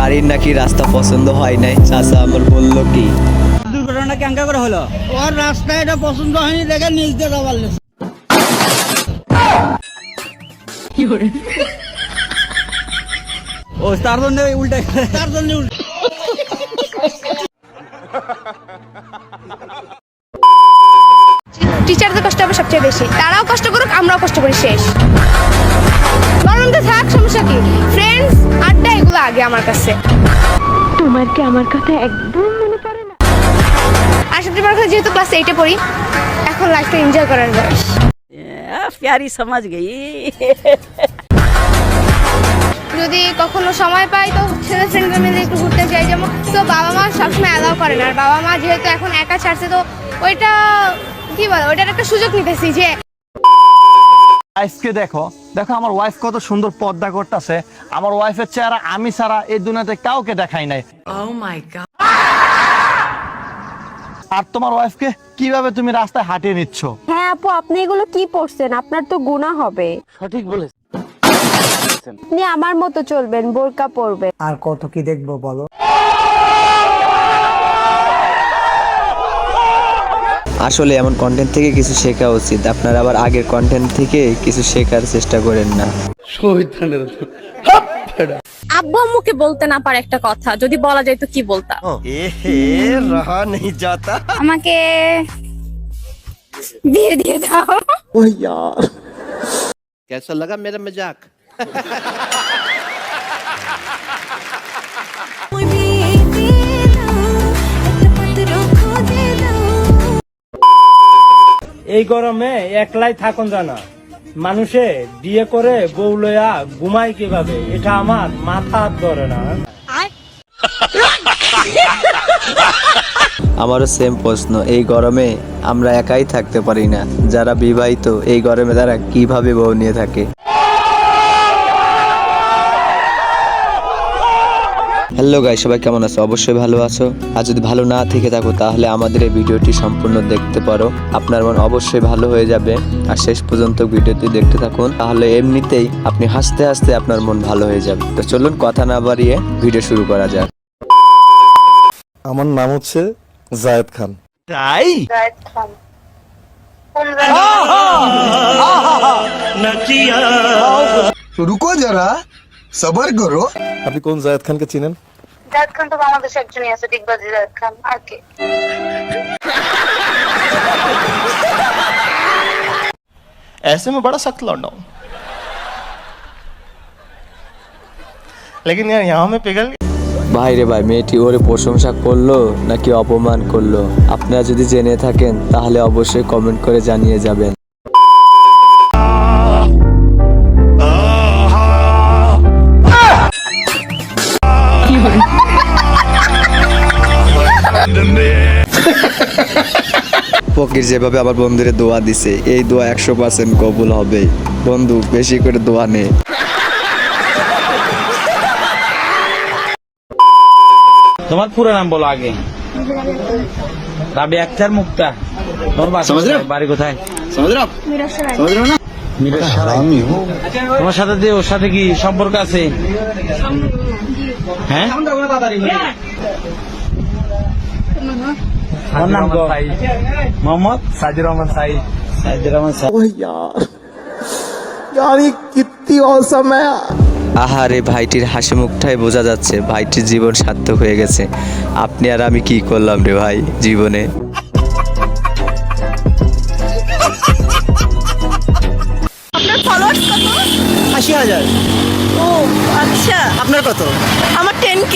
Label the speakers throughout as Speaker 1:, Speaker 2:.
Speaker 1: বাড়ির নাকি রাস্তা পছন্দ হয় নাই, চাচা আমার বললো কি
Speaker 2: দুর্ঘটনা কেঙ্কা করে হলো? ওর রাস্তা এটা পছন্দ হয়নি দেখে নিজ দিয়ে যাবার ও তার জন্য উল্টা তার জন্য
Speaker 3: টিচারদের কষ্ট হবে সবচেয়ে বেশি, তারাও কষ্ট করুক আমরাও কষ্ট করি শেষ। গরমটা থাক সমস্যা কি, ফ্রেন্ডস আড্ডা এগুলো আগে আমার কাছে। তোমার কি আমার কথা একদম মনে পড়ে না? আর সবচেয়ে বড় কথা যেহেতু ক্লাস 8-এ পড়ি, এখন লাইফটা এনজয় করার বয়স।
Speaker 4: প্যারি সমাজ গই।
Speaker 3: যদি কখনো সময় পাই তো ছেলে ফ্রেন্ডরা মিলে একটু ঘুরতে যাই, যেমন তো বাবা মা সবসময় অ্যালাউ করে না, আর বাবা মা যেহেতু এখন একা ছাড়ছে তো ওইটা কি বলে, ওইটার একটা সুযোগ নিতেছি যে
Speaker 5: আজকে দেখো দেখো আমার ওয়াইফ কত সুন্দর পর্দা করতেছে। আমার ওয়াইফের চেহারা আমি ছাড়া এই দুনিয়াতে কাউকে দেখাই নাই।
Speaker 4: Oh my god.
Speaker 5: আর তোমার ওয়াইফকে কিভাবে তুমি রাস্তায় হাঁটিয়ে নিচ্ছ?
Speaker 6: হ্যাঁ আপু, আপনি এগুলো কি পড়ছেন? আপনার তো গুনাহ হবে।
Speaker 5: সঠিক বলেছ।
Speaker 6: আপনি আমার মতো চলবেন, বোরকা পরবেন।
Speaker 2: আর কত কি দেখবো বলো?
Speaker 1: আসলে এমন কন্টেন্ট থেকে কিছু শেখা উচিত, আপনারা আবার আগের কন্টেন্ট থেকে কিছু শেখার চেষ্টা করেন না।
Speaker 6: আব্বু আম্মুকে বলতে না পারে একটা কথা, যদি বলা যায় তো কি বলতা?
Speaker 3: আমাকে বিয়ে দিয়ে দাও।
Speaker 7: कैसा लगा मेरा मजाक?
Speaker 8: এই গরমে একলাই থাকুন জানা, মানুষে বিয়ে করে বউ লইয়া ঘুমায় কিভাবে, এটা আমার মাথা ধরে না।
Speaker 1: আমারও সেম প্রশ্ন, এই গরমে আমরা একাই থাকতে পারি না, যারা বিবাহিত এই গরমে তারা কিভাবে বউ নিয়ে থাকে। হ্যালো গাইস, সবাই কেমন আছো? অবশ্যই ভালো আছো। আর যদি ভালো না থেকে থাকো তাহলে আমাদের এই ভিডিওটি সম্পূর্ণ দেখতে পারো, আপনার মন অবশ্যই ভালো হয়ে যাবে। আর শেষ পর্যন্ত ভিডিওটি দেখতে থাকুন, তাহলে এমনিতেই আপনি হাসতে হাসতে আপনার মন ভালো হয়ে যাবে। তো চলুন কথা না বাড়িয়ে ভিডিও শুরু করা যাক।
Speaker 9: আমার নাম হচ্ছে জায়েদ খান।
Speaker 5: তাই
Speaker 7: रुको जरा सबर करो।
Speaker 9: আপনি কোন জায়েদ খানকে চিনেন?
Speaker 3: জায়েদ খান তো বাংলাদেশে একজনই আছে, ডিগবাজি জায়েদ খান, আর কে?
Speaker 5: ऐसे में बड़ा सख्त लौंडा हूं, लेकिन यार यहाँ में पिघल।
Speaker 1: ভাই রে ভাই, মেয়েটি ওরে প্রশংসা করলো নাকি অপমান করলো? আপনারা যদি জেনে থাকেন তাহলে অবশ্যই কমেন্ট করে জানিয়ে যাবেন। ফকির যেভাবে আমার বন্ধুরে দোয়া দিছে, এই দোয়া 100% কবুল হবে। বন্ধু বেশি করে দোয়া নে।
Speaker 8: তোমার পুরো নাম বলো আগে। রাবি আক্তার মুক্তা। তোমার বাড়ি কোথায়? তোমার সাথে দিয়ে ওর সাথে কি সম্পর্ক আছে? হ্যাঁ, আমার নাম মোহাম্মদ সাজির রহমান সাইদ। সাজির রহমান সাইদ।
Speaker 1: আহারে, ভাইটির হাসি মুখটাই বোঝা যাচ্ছে ভাইটির জীবন সার্থক হয়ে গেছে। আপনি আর আমি কি করলাম রে ভাই জীবনে।
Speaker 4: আপনার ফলোয়ার্স কত?
Speaker 2: 80,000।
Speaker 4: ও আচ্ছা,
Speaker 2: আপনার কত?
Speaker 4: আমার 10K।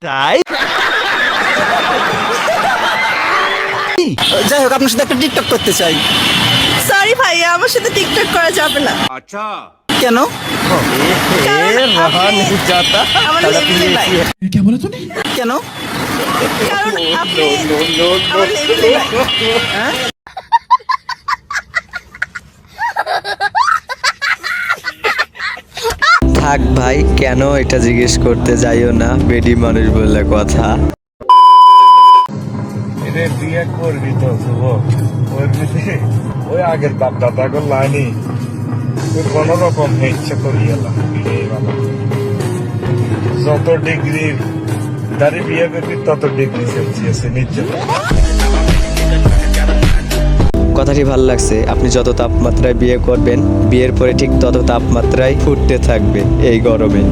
Speaker 5: তাই
Speaker 2: যাই হোক, আপনার সাথে একটা টিকটক করতে চাই।
Speaker 4: সরি ভাইয়া, আমার সাথে টিকটক করা যাবে না।
Speaker 2: কেন?
Speaker 4: আমার লেভেলে নাই।
Speaker 2: কেন?
Speaker 4: কারণ আপনি আমার লেভেলে নাই।
Speaker 1: থাক ভাই, কেন এটা জিজ্ঞেস করতে যাইও না, বেডি মানুষ বললে কথা।
Speaker 9: এদের বিয়ে করবি তো যুবক, ওই আগের বাপ দাদা গো লাইনি কোন রকম ইচ্ছা করি এলাম। যত ডিগ্রির দাঁড়িয়ে বিয়ে করবি তত ডিগ্রি সেলসিয়াসে নিচে।
Speaker 1: কথাটি ভালো লাগছে। আপনি যত তাপমাত্রায় বিয়ে করবেন, বিয়ের পরে ঠিক তত তাপমাত্রায় ফুটতে থাকবে এই গরমে।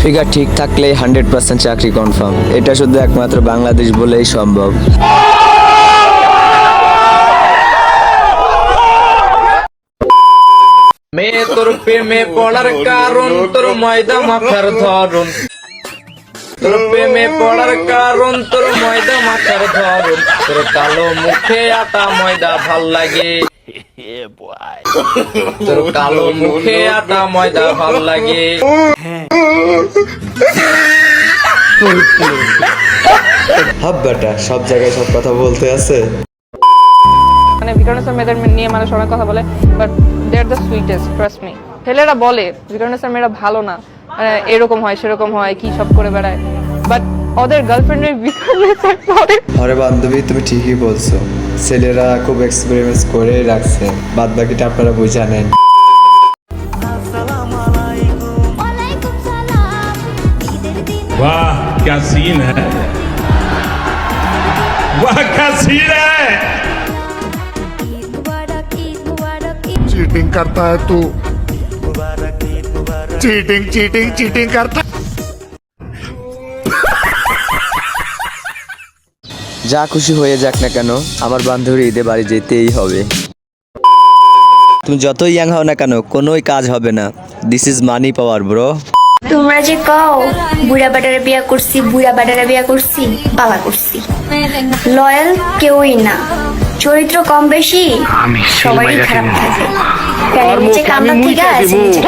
Speaker 1: ফিগার ঠিক থাকলে 100% চাকরি কনফার্ম। এটা শুধু একমাত্র বাংলাদেশ বলেই সম্ভব।
Speaker 10: মেয়ে তোর প্রেমে পড়ার কারণ তোর ময়দা মাখার ধরন, তোর প্রেমে পড়ার কারণ তোর ময়দা মাখার ধরন, তোর কালো মুখে আটা ময়দা ভাল লাগে, তোর কালো মুখে আটা ময়দা ভাল লাগে।
Speaker 1: হাব্বাটা সব জায়গায় সব কথা বলতে আছে।
Speaker 6: মানে ভিকারুননিসা মেয়েদের নিয়ে মানুষ অনেক কথা বলে, but they are the sweetest, trust me. ছেলেরা বলে ভিকারুননিসা মেয়েরা ভালো না, এরকম হয় সেরকম হয়, কি সব করে বেড়ায়, বাট ওদের গার্লফ্রেন্ডের ভিকারুননিসা ওদের।
Speaker 1: আরে বান্ধবী, তুমি ঠিকই বলছো, ছেলেরা খুব এক্সপেরিমেন্টস করে রাখছে, বাদ বাকিটা আপনারা বুঝে নেন।
Speaker 9: वाह क्या सीन है, वाह क्या सीन है। चीटिंग करता है तू, चीटिंग चीटिंग चीटिंग करता।
Speaker 1: যা খুশি হয়ে যাক না কেন, আমার বান্ধবীর ঈদে বাড়ি যেতেই হবে। তুমি যতই ইয়াং হও না কেন, কোনোই কাজ হবে না। This is money power bro.
Speaker 3: তোমরা যে কও বুড়া বাটারে বিয়া করছি, বুড়া বাটারে বিয়া করছি, বাবা করছি, লয়াল কেউই না, চরিত্র কম বেশি সবারই খারাপ থাকে। প্যানের নিচে কামড়া থেকে আছে, নিচে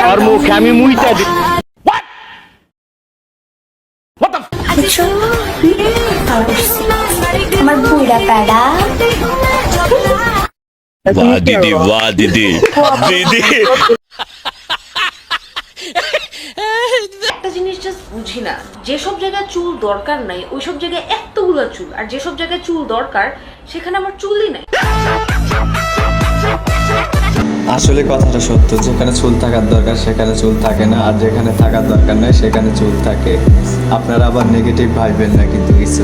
Speaker 3: বুঝছো? বাবা করছি। আমার বুড়া প্যাডা।
Speaker 9: वाह दीदी, वाह दीदी, दीदी।
Speaker 4: একটা জিনিস জাস্ট বুঝি না, যেসব জায়গায় চুল দরকার নাই ওইসব জায়গায় এতগুলো চুল, আর যেসব জায়গায় চুল দরকার সেখানে আমার চুলই নাই।
Speaker 1: আসলে কথাটা সত্য, যেখানে চুল থাকার দরকার সেখানে চুল থাকে না, আর যেখানে থাকার দরকার নয় সেখানে চুল থাকে। আপনারা আবার নেগেটিভ ভাববেন না কিন্তু কিছু।